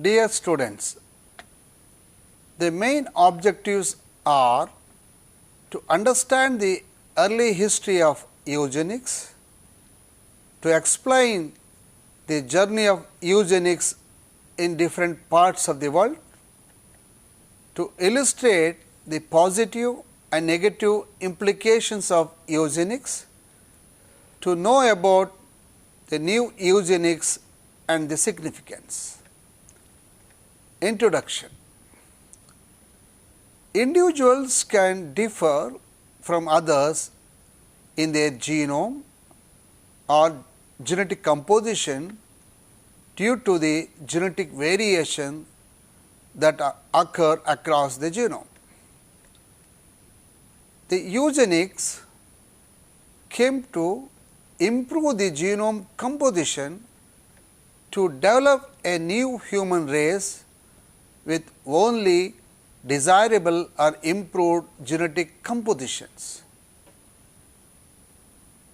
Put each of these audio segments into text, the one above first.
Dear students, the main objectives are to understand the early history of eugenics, to explain the journey of eugenics in different parts of the world, to illustrate the positive and negative implications of eugenics, to know about the new eugenics and the significance. Introduction. Individuals can differ from others in their genome or genetic composition due to the genetic variation that occur across the genome. The eugenics came to improve the genome composition to develop a new human race with only desirable or improved genetic compositions.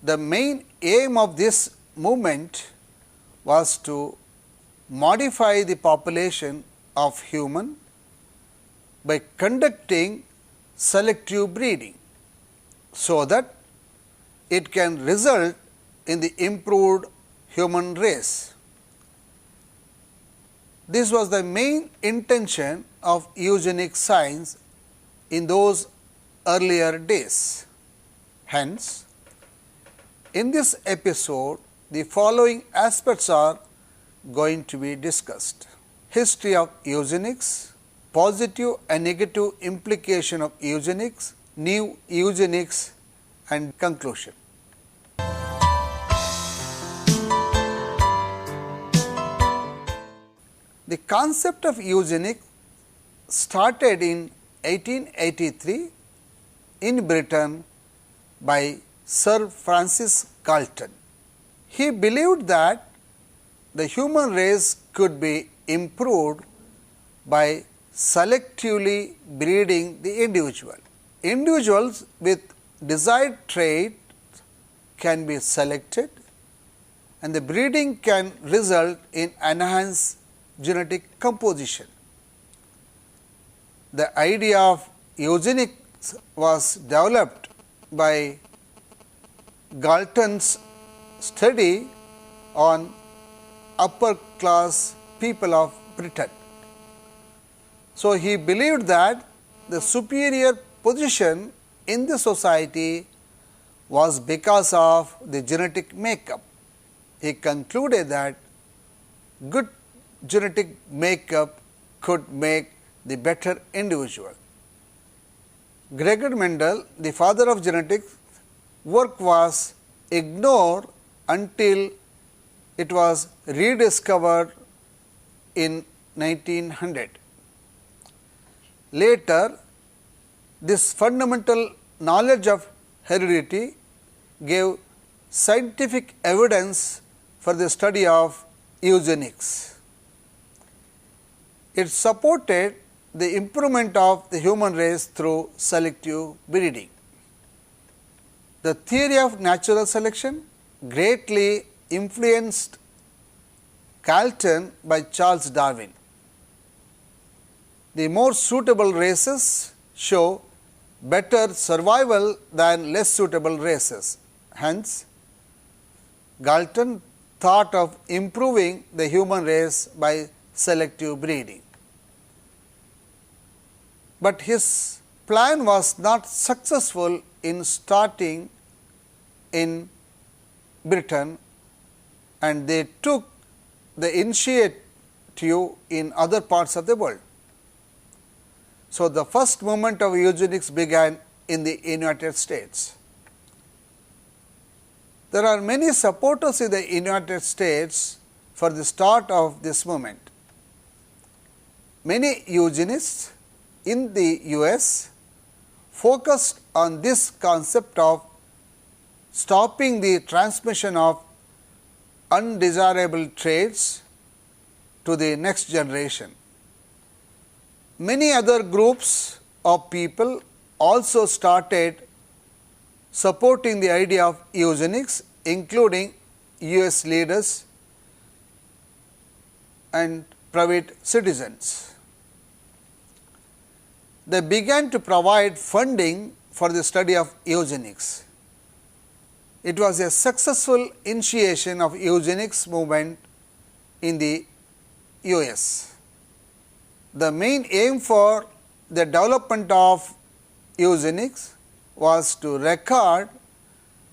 The main aim of this movement was to modify the population of human by conducting selective breeding, so that it can result in the improved human race. This was the main intention of eugenic science in those earlier days. Hence, in this episode, the following aspects are going to be discussed: history of eugenics, positive and negative implication of eugenics, new eugenics, and conclusion. The concept of eugenics started in 1883 in Britain by Sir Francis Galton. He believed that the human race could be improved by selectively breeding the individual. Individuals with desired traits can be selected, and the breeding can result in enhanced genetic composition. The idea of eugenics was developed by Galton's study on upper class people of Britain. So, he believed that the superior position in the society was because of the genetic makeup. He concluded that good genetic makeup could make the better individual. Gregor Mendel, the father of genetics, work was ignored until it was rediscovered in 1900. Later, this fundamental knowledge of heredity gave scientific evidence for the study of eugenics. It supported the improvement of the human race through selective breeding. The theory of natural selection greatly influenced Galton by Charles Darwin. The more suitable races show better survival than less suitable races. Hence, Galton thought of improving the human race by selective breeding. But his plan was not successful in starting in Britain, and they took the initiative in other parts of the world. So, the first movement of eugenics began in the United States. There are many supporters in the United States for the start of this movement. Many eugenists in the US focused on this concept of stopping the transmission of undesirable traits to the next generation. Many other groups of people also started supporting the idea of eugenics, including US leaders, and private citizens. They began to provide funding for the study of eugenics. It was a successful initiation of eugenics movement in the US. The main aim for the development of eugenics was to record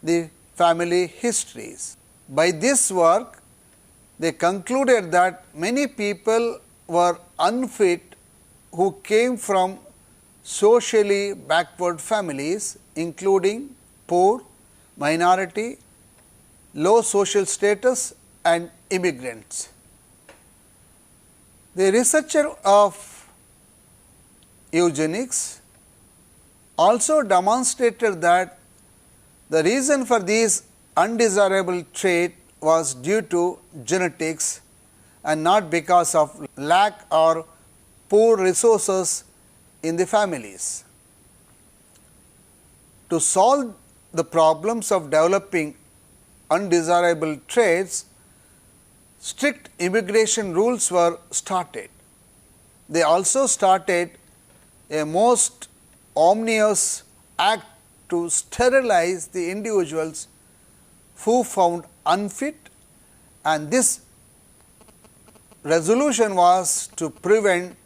the family histories. By this work, they concluded that many people were unfit who came from socially backward families, including poor, minority, low social status and immigrants. The researcher of eugenics also demonstrated that the reason for these undesirable traits was due to genetics and not because of lack or poor resources in the families. To solve the problems of developing undesirable traits, strict immigration rules were started. They also started a most ominous act to sterilize the individuals who found unfit, and this resolution was to prevent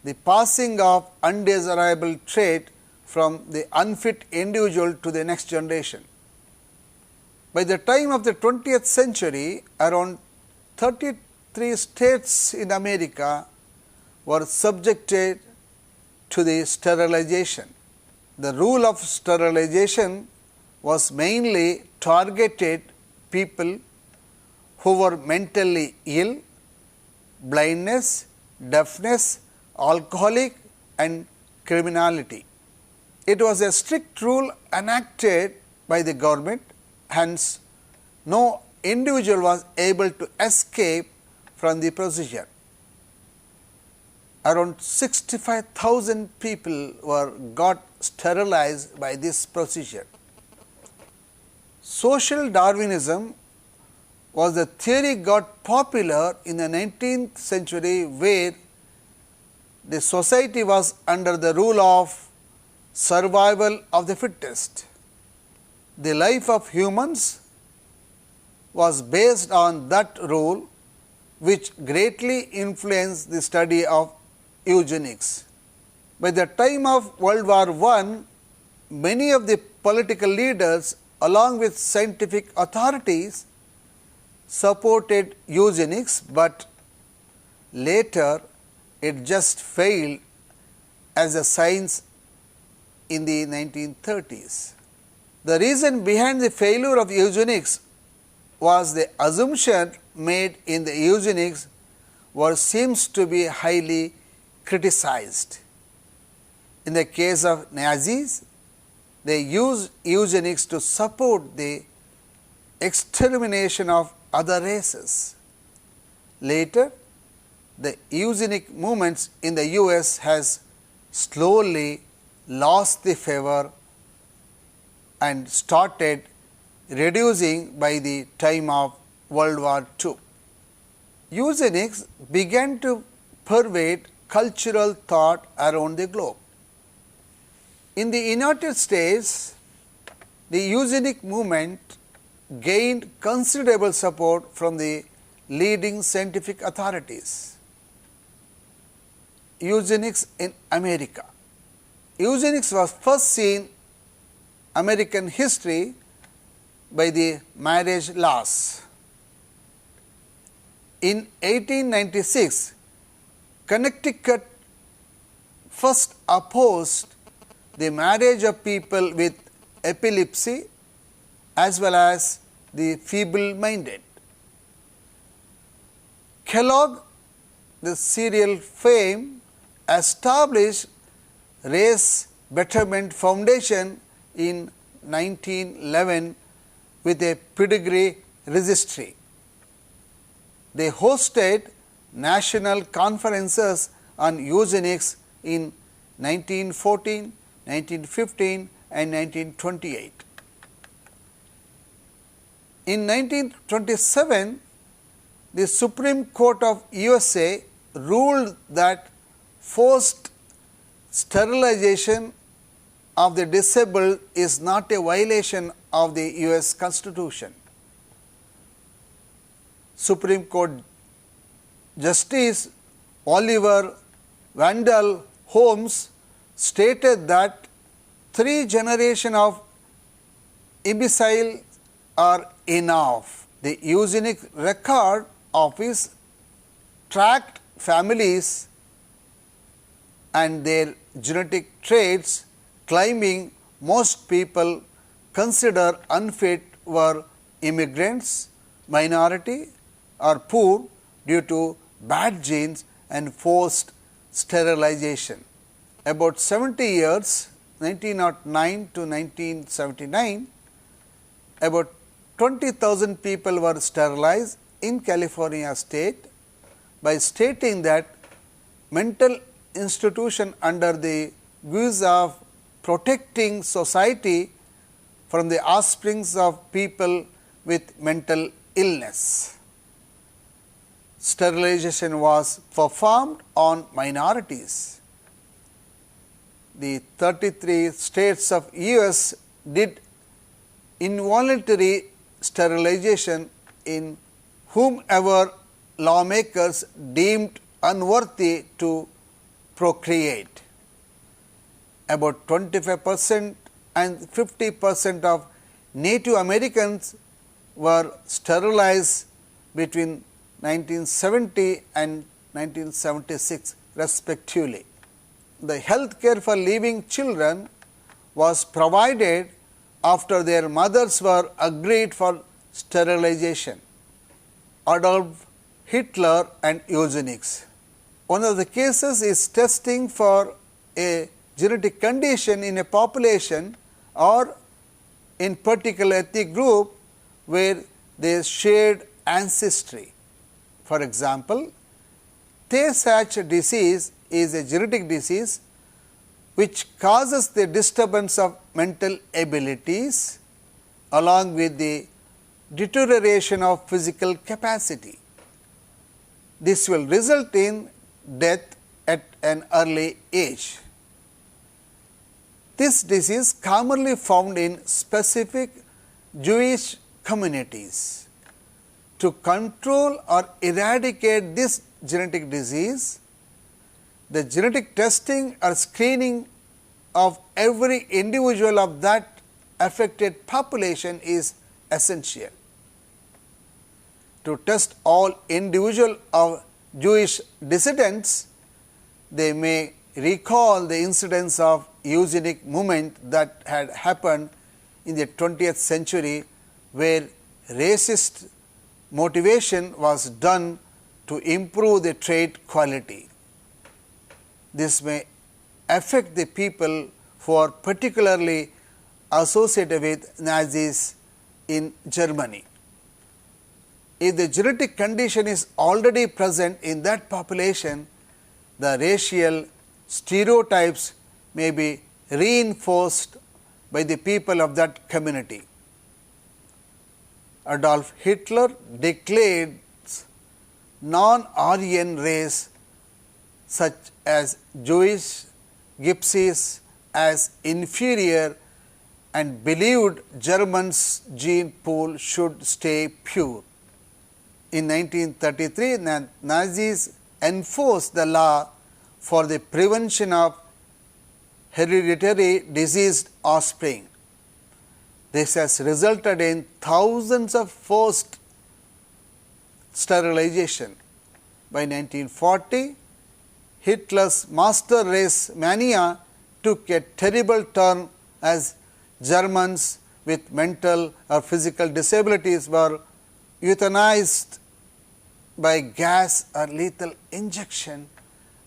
the passing of undesirable trait from the unfit individual to the next generation. By the time of the 20th century, around 33 states in America were subjected to the sterilization. The rule of sterilization was mainly targeted people who were mentally ill, blindness, deafness, alcoholic and criminality. It was a strict rule enacted by the government, hence no individual was able to escape from the procedure. Around 65,000 people got sterilized by this procedure. Social Darwinism was the theory got popular in the 19th century, where the society was under the rule of survival of the fittest. The life of humans was based on that rule, which greatly influenced the study of eugenics. By the time of World War I, many of the political leaders along with scientific authorities supported eugenics, but later it just failed as a science in the 1930s. The reason behind the failure of eugenics was the assumption made in the eugenics seems to be highly criticized. In the case of Nazis, they used eugenics to support the extermination of other races. Later, the eugenic movements in the US has slowly lost the favor and started reducing by the time of World War II. Eugenics began to pervade cultural thought around the globe. In the United States, the eugenic movement gained considerable support from the leading scientific authorities. Eugenics in America. Eugenics was first seen in American history by the marriage laws. In 1896, Connecticut first opposed the marriage of people with epilepsy as well as the feeble-minded. Kellogg, the cereal fame, established Race Betterment Foundation in 1911 with a pedigree registry. They hosted national conferences on eugenics in 1914, 1915 and 1928. In 1927, the Supreme Court of USA ruled that forced sterilization of the disabled is not a violation of the US Constitution. Supreme Court Justice Oliver Wendell Holmes stated that 3 generations of imbeciles are enough. The eugenic record of his tracked families and their genetic traits, claiming most people considered unfit were immigrants, minority or poor due to bad genes and forced sterilization. About 70 years, 1909 to 1979, about 20,000 people were sterilized in California state by stating that mental institution under the guise of protecting society from the offsprings of people with mental illness. Sterilization was performed on minorities. The 33 states of US did involuntary sterilization in whomever lawmakers deemed unworthy to procreate. About 25% and 50% of Native Americans were sterilized between 1970 and 1976 respectively. The health care for living children was provided after their mothers were agreed for sterilization. Adolf Hitler and eugenics. One of the cases is testing for a genetic condition in a population or in particular ethnic group where there is shared ancestry. For example, Tay-Sachs disease is a genetic disease which causes the disturbance of mental abilities along with the deterioration of physical capacity. This will result in death at an early age. This disease commonly found in specific Jewish communities. To control or eradicate this genetic disease, the genetic testing or screening of every individual of that affected population is essential. To test all individuals of Jewish descendants, they may recall the incidents of eugenic movement that had happened in the 20th century where racist motivation was done to improve the trait quality. This may affect the people who are particularly associated with Nazis in Germany. If the genetic condition is already present in that population, the racial stereotypes may be reinforced by the people of that community. Adolf Hitler declared non-Aryan race such as Jewish gypsies as inferior and believed Germans' gene pool should stay pure. In 1933, Nazis enforced the law for the prevention of hereditary diseased offspring. This has resulted in thousands of forced sterilization. By 1940, Hitler's master race mania took a terrible turn as Germans with mental or physical disabilities were euthanized by gas or lethal injection,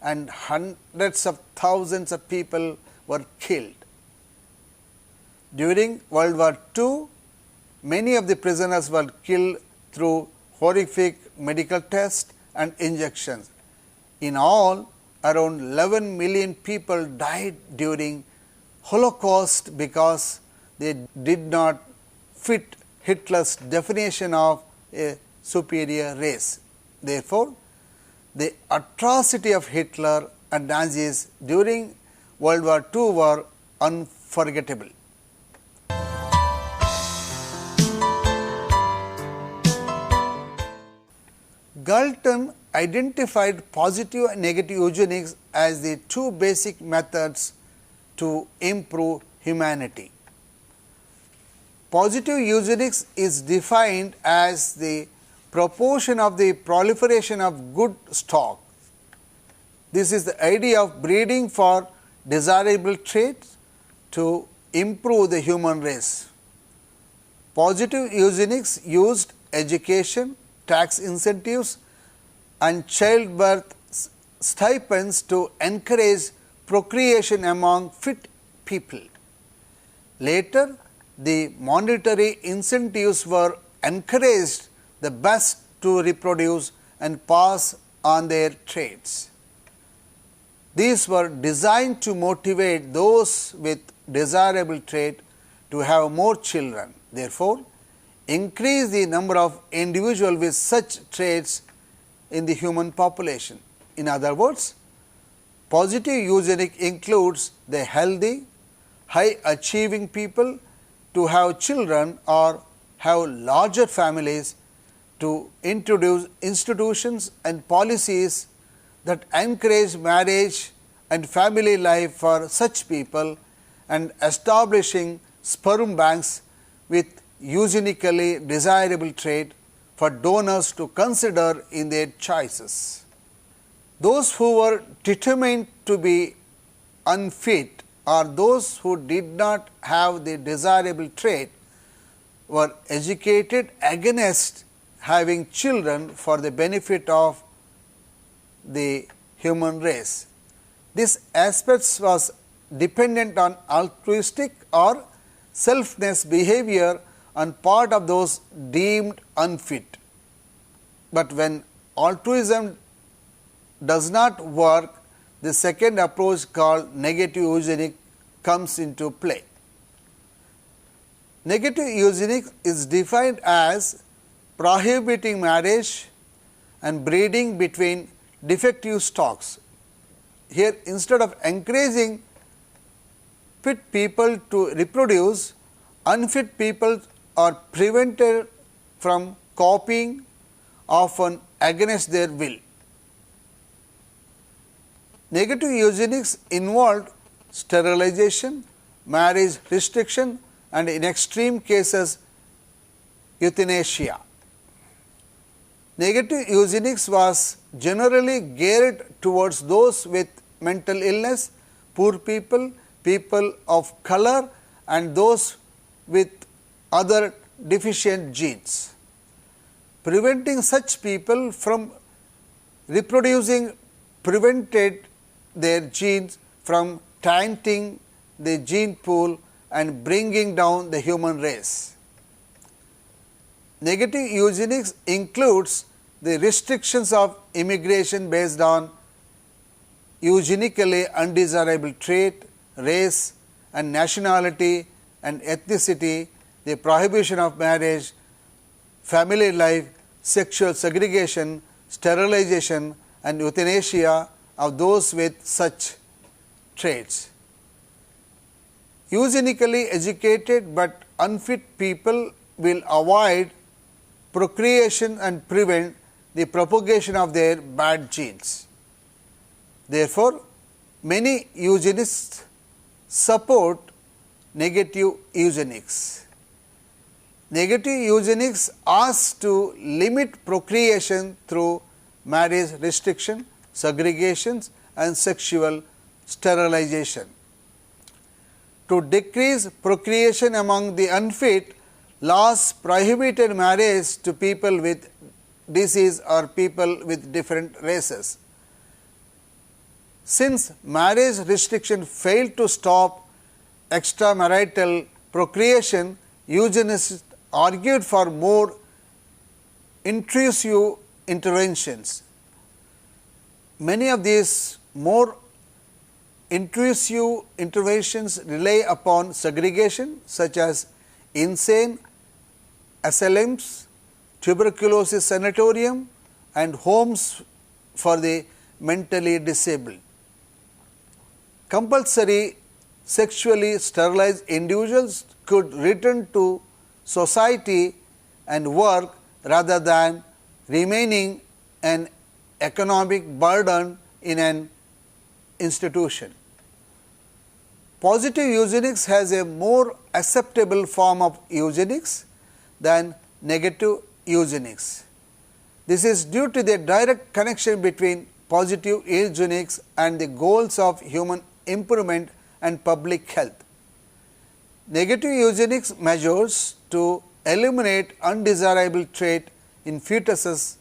and hundreds of thousands of people were killed. During World War II, many of the prisoners were killed through horrific medical tests and injections. In all, around 11 million people died during Holocaust because they did not fit Hitler's definition of a superior race. Therefore, the atrocity of Hitler and Nazis during World War II were unforgettable. Galton identified positive and negative eugenics as the two basic methods to improve humanity. Positive eugenics is defined as the proportion of the proliferation of good stock. This is the idea of breeding for desirable traits to improve the human race. Positive eugenics used education, tax incentives and childbirth stipends to encourage procreation among fit people. Later, the monetary incentives were encouraged the best to reproduce and pass on their traits. These were designed to motivate those with desirable trait to have more children. Therefore, increase the number of individuals with such traits in the human population. In other words, positive eugenics includes the healthy, high achieving people to have children or have larger families, to introduce institutions and policies that encourage marriage and family life for such people, and establishing sperm banks with eugenically desirable trait for donors to consider in their choices. Those who were determined to be unfit or those who did not have the desirable trait were educated against having children for the benefit of the human race. This aspect was dependent on altruistic or selfless behavior on part of those deemed unfit. But when altruism does not work, the second approach called negative eugenics comes into play. Negative eugenics is defined as prohibiting marriage and breeding between defective stocks. Here, instead of encouraging fit people to reproduce, unfit people are prevented from copying, often against their will. Negative eugenics involved sterilization, marriage restriction, and in extreme cases, euthanasia. Negative eugenics was generally geared towards those with mental illness, poor people, people of color, and those with other deficient genes. Preventing such people from reproducing prevented their genes from tainting the gene pool and bringing down the human race. Negative eugenics includes the restrictions of immigration based on eugenically undesirable trait, race and nationality and ethnicity, the prohibition of marriage, family life, sexual segregation, sterilization and euthanasia of those with such traits. Eugenically educated but unfit people will avoid procreation and prevent the propagation of their bad genes. Therefore, many eugenists support negative eugenics. Negative eugenics asks to limit procreation through marriage restriction, segregations and sexual sterilization. To decrease procreation among the unfit, laws prohibited marriage to people with disease or people with different races. Since marriage restriction failed to stop extramarital procreation, eugenicists argued for more intrusive interventions. Many of these more intrusive interventions rely upon segregation such as insane asylums, tuberculosis sanatorium and homes for the mentally disabled. Compulsory sexually sterilized individuals could return to society and work rather than remaining an economic burden in an institution. Positive eugenics has a more acceptable form of eugenics than negative eugenics. This is due to the direct connection between positive eugenics and the goals of human improvement and public health. Negative eugenics measures to eliminate undesirable trait in fetuses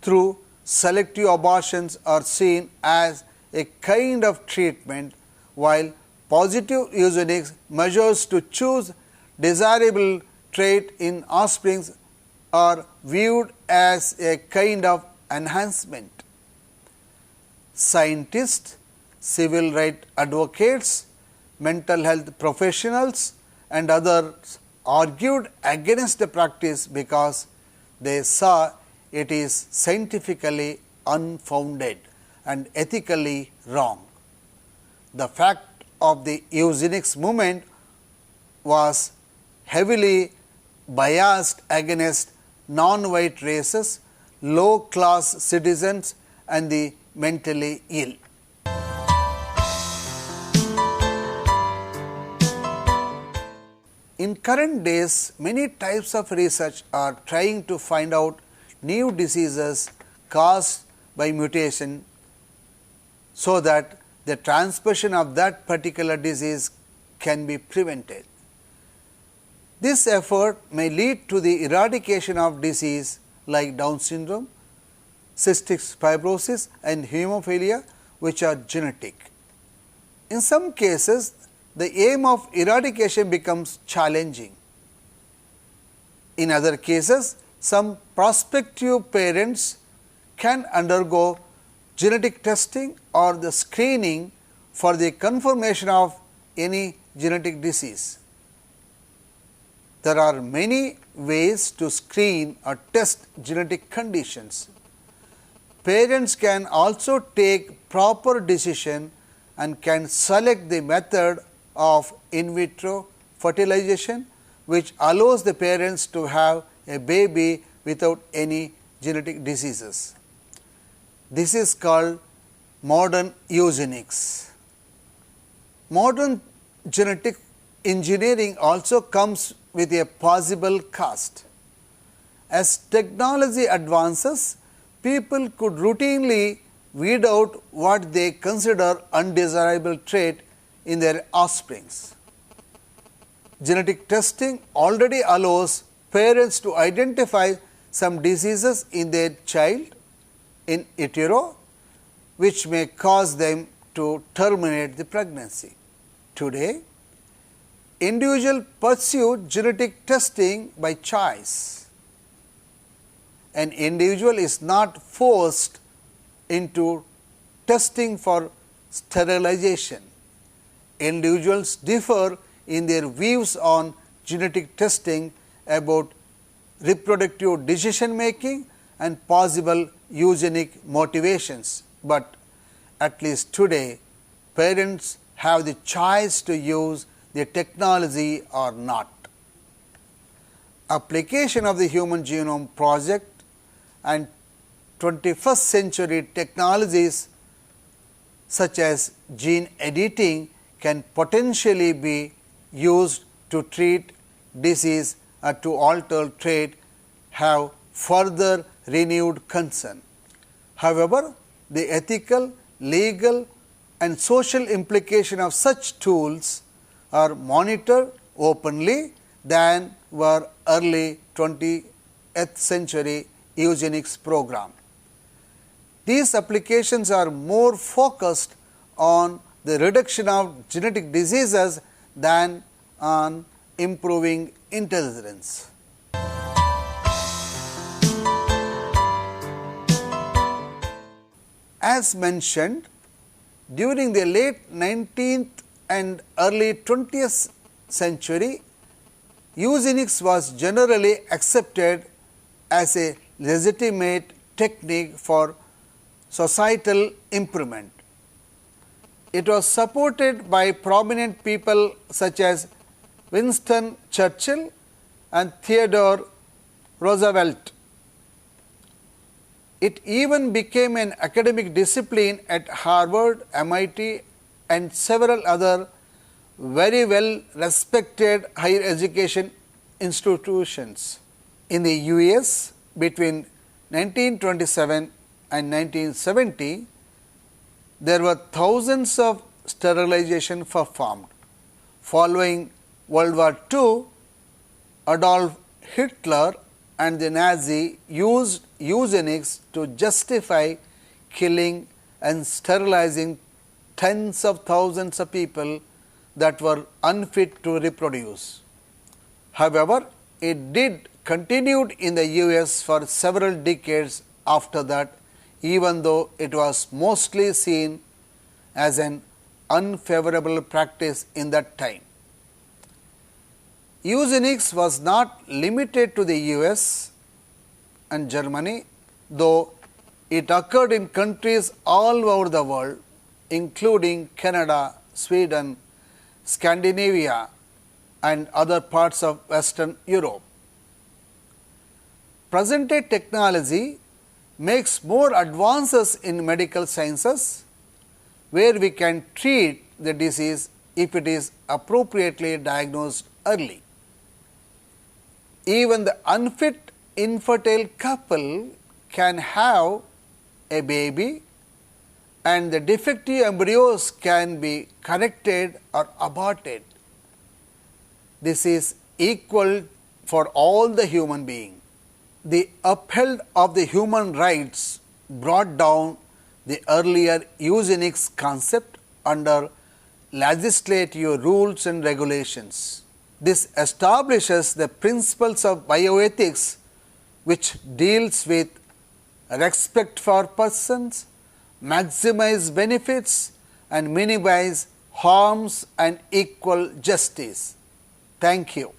through selective abortions are seen as a kind of treatment, while positive eugenics measures to choose desirable trait in offspring are viewed as a kind of enhancement. Scientists, civil rights advocates, mental health professionals and others argued against the practice because they saw it is scientifically unfounded and ethically wrong. The fact of the eugenics movement was heavily biased against non-white races, low-class citizens and the mentally ill. In current days, many types of research are trying to find out new diseases caused by mutation so that the transmission of that particular disease can be prevented. This effort may lead to the eradication of disease like Down syndrome, cystic fibrosis and hemophilia, which are genetic. In some cases, the aim of eradication becomes challenging. In other cases, some prospective parents can undergo genetic testing or the screening for the confirmation of any genetic disease. There are many ways to screen or test genetic conditions. Parents can also take proper decision and can select the method of in vitro fertilization, which allows the parents to have a baby without any genetic diseases. This is called modern eugenics. Modern genetic engineering also comes with a possible cost. As technology advances, people could routinely weed out what they consider undesirable trait in their offsprings. Genetic testing already allows parents to identify some diseases in their child in utero, which may cause them to terminate the pregnancy. Today, individuals pursue genetic testing by choice. An individual is not forced into testing for sterilization. Individuals differ in their views on genetic testing about reproductive decision making and possible eugenic motivations, but at least today parents have the choice to use the technology or not. Application of the Human Genome Project and 21st century technologies such as gene editing can potentially be used to treat disease or to alter trait have further renewed concern. However, the ethical, legal and social implication of such tools are monitored openly than were early 20th century eugenics program. These applications are more focused on the reduction of genetic diseases than on improving intelligence. As mentioned, during the late 19th and early 20th century, eugenics was generally accepted as a legitimate technique for societal improvement. It was supported by prominent people such as Winston Churchill and Theodore Roosevelt. It even became an academic discipline at Harvard, MIT, and several other very well respected higher education institutions. In the US, between 1927 and 1970, there were thousands of sterilizations performed. Following World War II, Adolf Hitler and the Nazi used eugenics to justify killing and sterilizing tens of thousands of people that were unfit to reproduce. However, it did continued in the US for several decades after that, even though it was mostly seen as an unfavorable practice in that time. Eugenics was not limited to the US and Germany, though it occurred in countries all over the world, including Canada, Sweden, Scandinavia, and other parts of Western Europe. Present-day technology makes more advances in medical sciences, where we can treat the disease if it is appropriately diagnosed early. Even the unfit infertile couple can have a baby, and the defective embryos can be corrected or aborted. This is equal for all the human beings. The upheld of the human rights brought down the earlier eugenics concept under legislative rules and regulations. This establishes the principles of bioethics, which deals with respect for persons, maximize benefits and minimize harms and equal justice. Thank you.